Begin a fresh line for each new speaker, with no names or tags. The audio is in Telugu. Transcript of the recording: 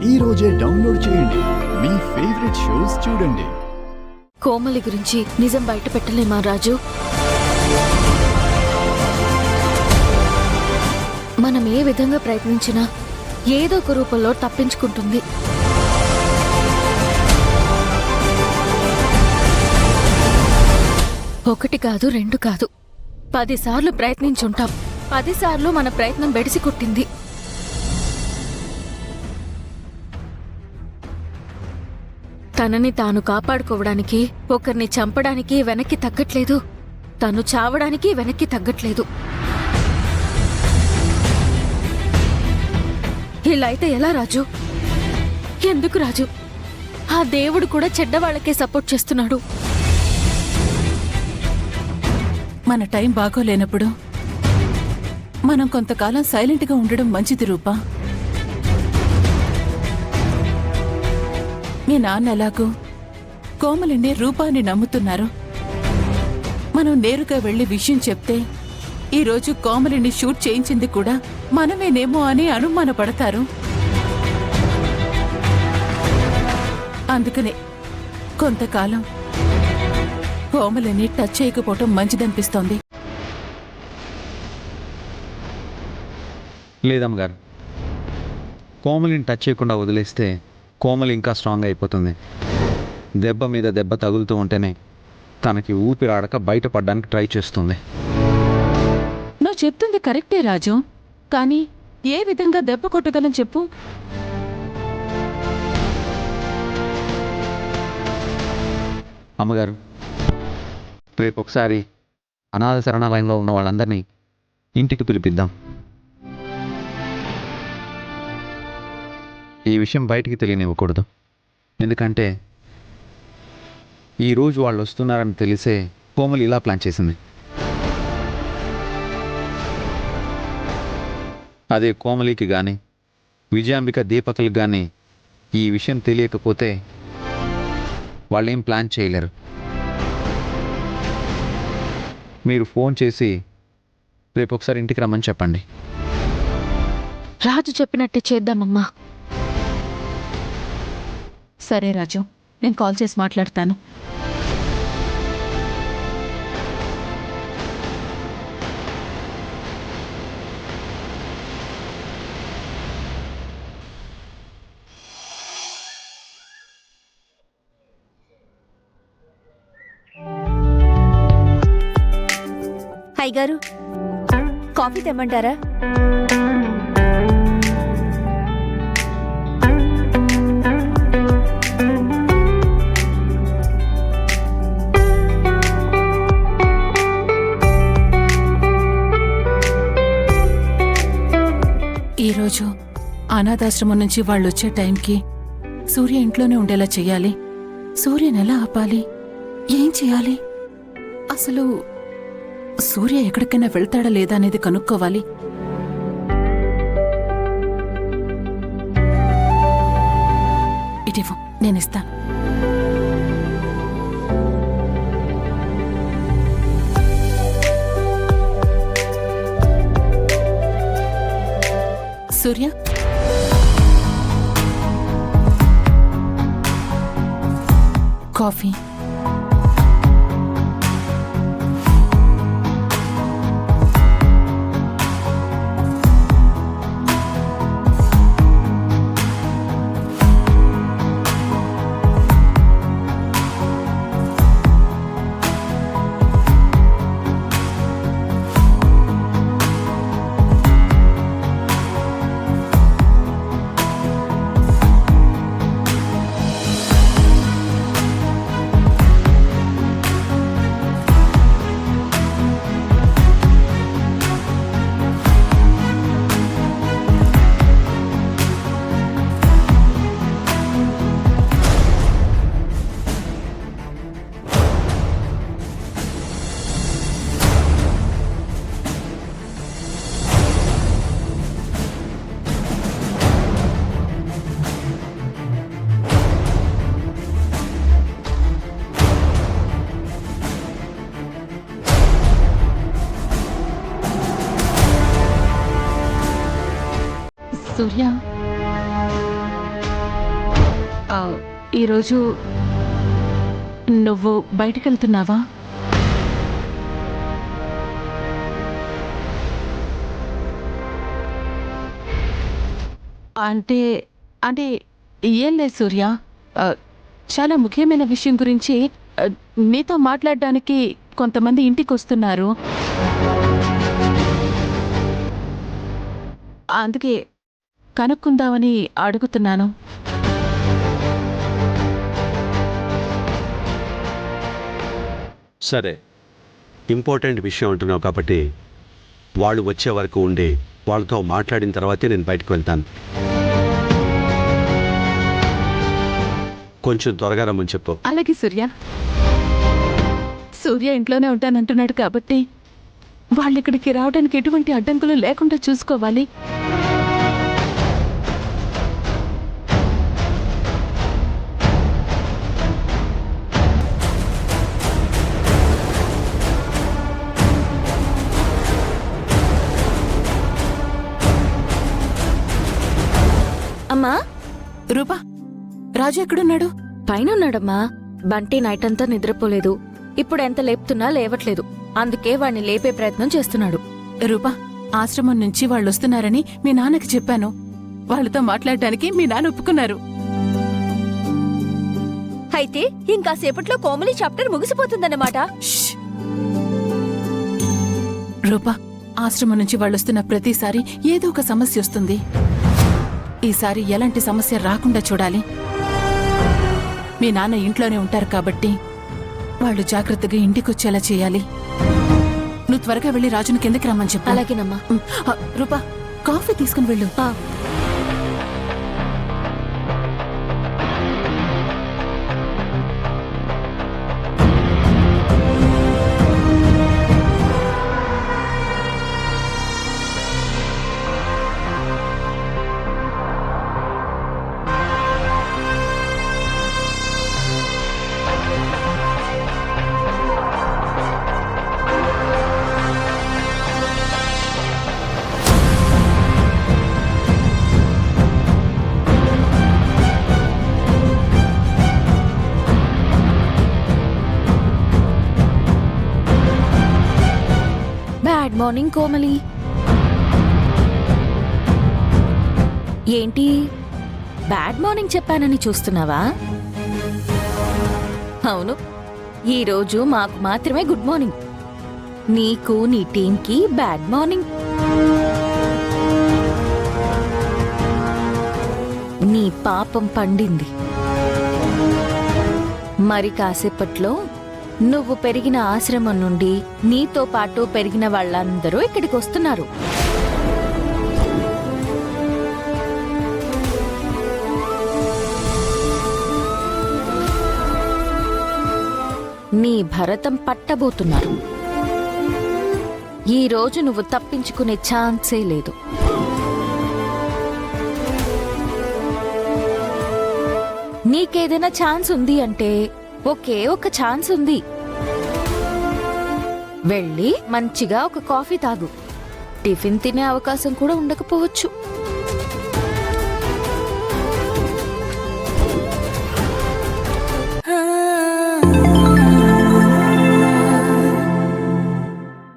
ఈ రోజే డౌన్లోడ్ చేయండి. మీ ఫేవరెట్ షోస్ చూడండి.
కోమలి గురించి నిజం బయట పెట్టలేమా రాజు? మనం ఏ విధంగా ప్రయత్నించినా ఏదో ఒక రూపంలో తప్పించుకుంటుంది. ఒకటి కాదు, రెండు కాదు, 10 సార్లు ప్రయత్నించుంటాం. 10 సార్లు మన ప్రయత్నం బెడిసి కొట్టింది. తనని తాను కాపాడుకోవడానికి ఒకరిని చంపడానికి వెనక్కి తగ్గట్లేదు, తను చావడానికి వెనక్కి తగ్గట్లేదు. ఇలా అయితే ఎలా రాజు? ఎందుకు రాజు? ఆ దేవుడు కూడా చెడ్డవాళ్లకే సపోర్ట్ చేస్తున్నాడు.
మన టైం బాగోలేనప్పుడు మనం కొంతకాలం సైలెంట్గా ఉండడం మంచిది రూపా. మీ నాన్న ఎలాగో కోమలిని రూపాన్ని నమ్ముతున్నారు. మనం నేరుగా వెళ్లి విషయం చెప్తే ఈరోజు కోమలిని షూట్ చేయించింది కూడా మనమేనేమో అని అనుమానపడతారు. అందుకనే కొంతకాలం కోమలిని టచ్ చేయకపోవటం మంచిదనిపిస్తోంది.
లేదమ్మగారు, కోమలిని టచ్ చేయకుండా వదిలేస్తే కోమలి ఇంకా స్ట్రాంగ్ అయిపోతుంది. దెబ్బ మీద దెబ్బ తగులుతూ ఉంటేనే తనకి ఊపిరాడక బయటపడడానికి ట్రై చేస్తుంది.
నువ్వు చెప్తుంది కరెక్టే రాజు, కానీ ఏ విధంగా దెబ్బ కొట్టగలం చెప్పు?
అమ్మగారు, రేపు ఒకసారి అనాథ శరణాలయంలో ఉన్న వాళ్ళందరినీ ఇంటికి పిలిపిద్దాం. ఈ విషయం బయటికి తెలియనివ్వకూడదు. ఎందుకంటే ఈరోజు వాళ్ళు వస్తున్నారని తెలిసే కోమలి ఇలా ప్లాన్ చేసింది. అదే కోమలికి కానీ విజయాంబిక దీపకలకు కానీ ఈ విషయం తెలియకపోతే వాళ్ళేం ప్లాన్ చేయలేరు. మీరు ఫోన్ చేసి రేపు ఒకసారి ఇంటికి రమ్మని చెప్పండి.
రాజు చెప్పినట్టే చేద్దామమ్మా.
సరే రాజు, నేను కాల్ చేసి మాట్లాడతాను.
అయ్యగారు, కాఫీ తెమ్మంటారా?
ఈరోజు అనాథాశ్రమం నుంచి వాళ్ళు వచ్చే టైంకి సూర్య ఇంట్లోనే ఉండేలా చెయ్యాలి. సూర్యని ఎలా ఆపాలి? ఏం చేయాలి? అసలు సూర్య ఎక్కడికైనా వెళ్తాడా లేదా అనేది కనుక్కోవాలి. ఇటివ్వు, నేనిస్తాను. సూర్య, కాఫీ. సూర్య, ఈరోజు నువ్వు బయటికి వెళ్తున్నావా? అంటే అంటే ఏం లేదు సూర్య, చాలా ముఖ్యమైన విషయం గురించి నీతో మాట్లాడడానికి కొంతమంది ఇంటికి వస్తున్నారు. అందుకే కనుక్కుందామని అడుగుతున్నాను.
సరే, ఇంపార్టెంట్ విషయం అంటున్నావు కాబట్టి వాళ్ళు వచ్చే వరకు ఉండి వాళ్ళతో మాట్లాడిన తర్వాతే నేను బయటకు వెళ్తాను. కొంచెం త్వరగా రమ్మని చెప్పు.
అలాగే సూర్య. సూర్య ఇంట్లోనే ఉంటానంటున్నాడు కాబట్టి వాళ్ళు ఇక్కడికి రావడానికి ఎటువంటి అడ్డంకులు లేకుండా చూసుకోవాలి.
అమ్మా,
రూపా, రాజు ఎక్కడున్నాడు?
పైన ఉన్నాడమ్మా. బంటి నైట్ అంతా నిద్రపోలేదు. ఇప్పుడు ఎంత లేపుతున్నా లేవట్లేదు. అందుకే వాణ్ణి లేపే ప్రయత్నం చేస్తున్నాడు.
రూపా, ఆశ్రమం నుంచి వాళ్ళు వస్తున్నారని మీ నాన్నకి చెప్పాను. వాళ్ళతో మాట్లాడడానికి మీ నాన్న ఒప్పుకున్నారు.
అయితే ఇంకాసేపట్లో కోమలి చాప్టర్ ముగిసిపోతుందన్నమాట.
ష్! రూపా, ఆశ్రమం నుంచి వాళ్ళొస్తున్న ప్రతిసారి ఏదో ఒక సమస్య వస్తుంది. ఈసారి ఎలాంటి సమస్య రాకుండా చూడాలి. మీ నాన్న ఇంట్లోనే ఉంటారు కాబట్టి వాళ్ళు జాగ్రత్తగా ఇంటికొచ్చేలా చేయాలి. నువ్వు త్వరగా వెళ్ళి రాజుని కిందకి రమ్మని చెప్పు.
అలాగేనమ్మా.
రూపా, కాఫీ తీసుకుని వెళ్ళు.
Good morning Komali. ఏంటి బ్యాడ్ మార్నింగ్ చెప్పానని చూస్తున్నావా? అవును, ఈరోజు మాకు మాత్రమే గుడ్ మార్నింగ్. నీకు నీ టీంకి బ్యాడ్ మార్నింగ్. నీ పాపం పండింది. మరి కాసేపట్లో నువ్వు పెరిగిన ఆశ్రమం నుండి నీతో పాటు పెరిగిన వాళ్ళందరూ ఇక్కడికి వస్తున్నారు. నీ భరతం పట్టబోతున్నారు. ఈ రోజు నువ్వు తప్పించుకునే ఛాన్సే లేదు. నీకేదైనా ఛాన్స్ ఉంది అంటే ఒకే ఒక ఛాన్స్ ఉంది. వెళ్ళి మంచిగా ఒక కాఫీ తాగు. టిఫిన్ తినే అవకాశం కూడా ఉండకపోవచ్చు.